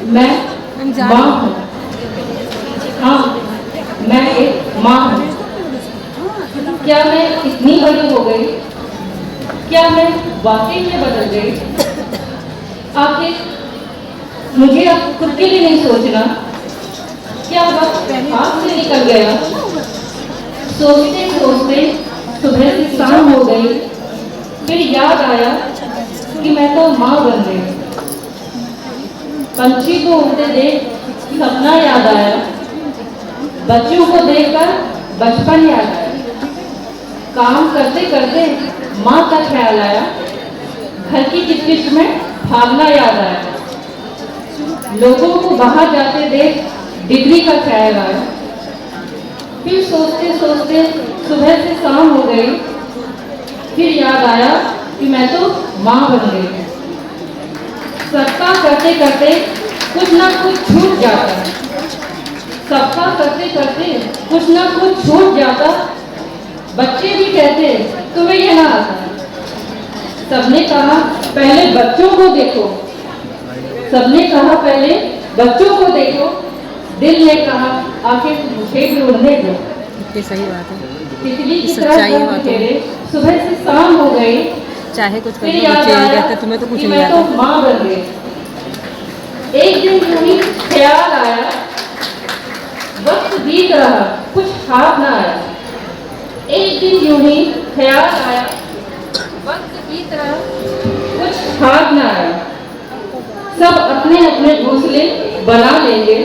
मैं माँ हूँ। हाँ, मैं एक माँ हूँ। क्या मैं इतनी बड़ी हो गई? क्या मैं वाकई में बदल गई? आखिर मुझे अब खुद के लिए नहीं सोचना। क्या वक्त हाथ से निकल गया? सोचते सोचते सुबह से शाम हो गई। फिर याद आया कि मैं तो माँ बन गई। पंछी को उड़ते देख सपना याद आया। बच्चों को देखकर बचपन याद आया। काम करते करते माँ का ख्याल आया। घर की किचकिच में भागना याद आया। लोगों को बाहर जाते देख डिग्री का ख्याल आया। फिर सोचते सोचते सुबह से शाम हो गई। फिर याद आया कि मैं तो माँ बन गई। सबका करते करते कुछ ना कुछ छूट जाता। सबका करते करते कुछ ना कुछ छूट जाता। बच्चे भी कहते तुम्हें ये ना आता। सबने कहा पहले बच्चों को देखो। सबने कहा पहले बच्चों को देखो। दिल ने कहा आखिर मुझे भी उड़ने दो। ये सही बात है। तितली की सच्चाई तरह बात फेरे सुबह से शाम हो गई। चाहे कुछ कर फिर लो, याद बच्चे यही आया कहते तुम्हें तो कुछ कि नहीं मैं तो आता। माँ बन गई। एक दिन यूं ही ख्याल आया। वक्त बीत रहा कुछ हाथ ना आया। एक दिन यूं ही ख्याल आया। वक्त बीत रहा कुछ हाथ ना आया। सब अपने अपने घोंसले बना लेंगे।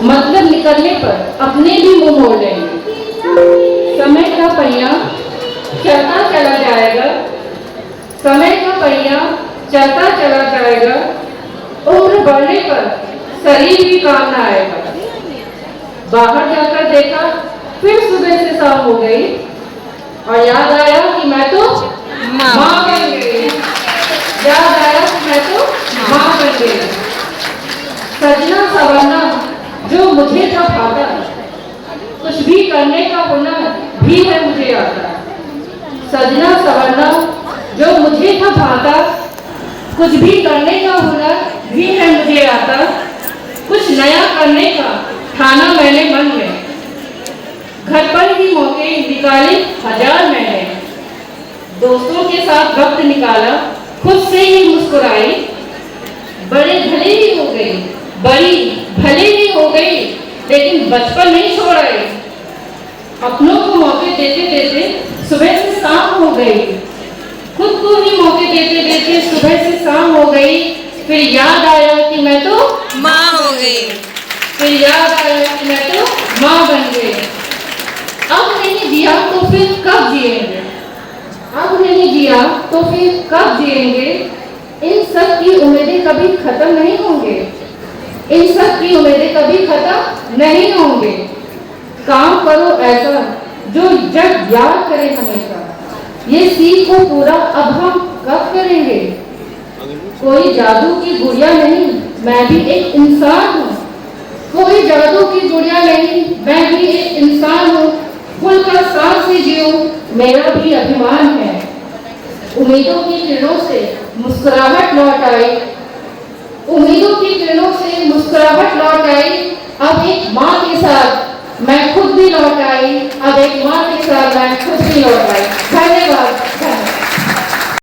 मतलब निकलने पर अपने भी मुंह मोड़ लेंगे। समय का पहिया चलता चला जाएगा। समय का पहिया चलता चला जाएगा। उम्र बढ़ने पर शरीर भी काम न आएगा। बाहर जाकर देखा फिर सुबह से शाम हो गई। और याद आया कि मैं तो माँ बन गई। याद आया कि मैं तो माँ बन गई। सजना सवरना जो मुझे था भाता। कुछ भी करने का हुनर भी है मुझे आता। सजना सवरना जो मुझे था भाता। कुछ भी करने का हुनर भी है मुझे आता। कुछ नया करने का ठाना मैंने मन में। घर पर ही मौके निकाले हजार मैंने। दोस्तों के साथ वक्त निकाला खुद से ही मुस्कुराई। बड़े भले ही हो गई, बड़ी भले ही हो गई, लेकिन बचपन नहीं छोड़ आई। अपनों को मौके देते देते सुबह से शाम हो गई। खुद को ही मौके देते देते सुबह से शाम हो गई। फिर याद आया कि मैं तो माँ हो गई। फिर याद आया कि मैं तो माँ बन गई। अब नहीं जिया तो फिर कब जिएंगे? अब नहीं जिया तो फिर कब जिएंगे? इन सब की उम्मीदें कभी खत्म नहीं होंगे। इन सब की उम्मीदें कभी खत्म नहीं होंगे। काम करो ऐसा जो जग याद करे हमेशा। ये सीख को पूरा अब हम कब करेंगे? कोई जादू की गुड़िया नहीं, मैं भी एक इंसान हूँ। कोई जादू की गुड़िया नहीं, मैं भी एक इंसान हूँ। खुलकर सांस से जियो मेरा भी अभिमान है। उम्मीदों की किरणों से मुस्कुराहट लौट आई। उम्मीदों की किरणों से मुस्कुराहट लौट आई। अब एक माँ के साथ मैं खुद भी लौट आई। अब एक माँ के साथ मैं खुद भी लौट आई। धन्यवाद।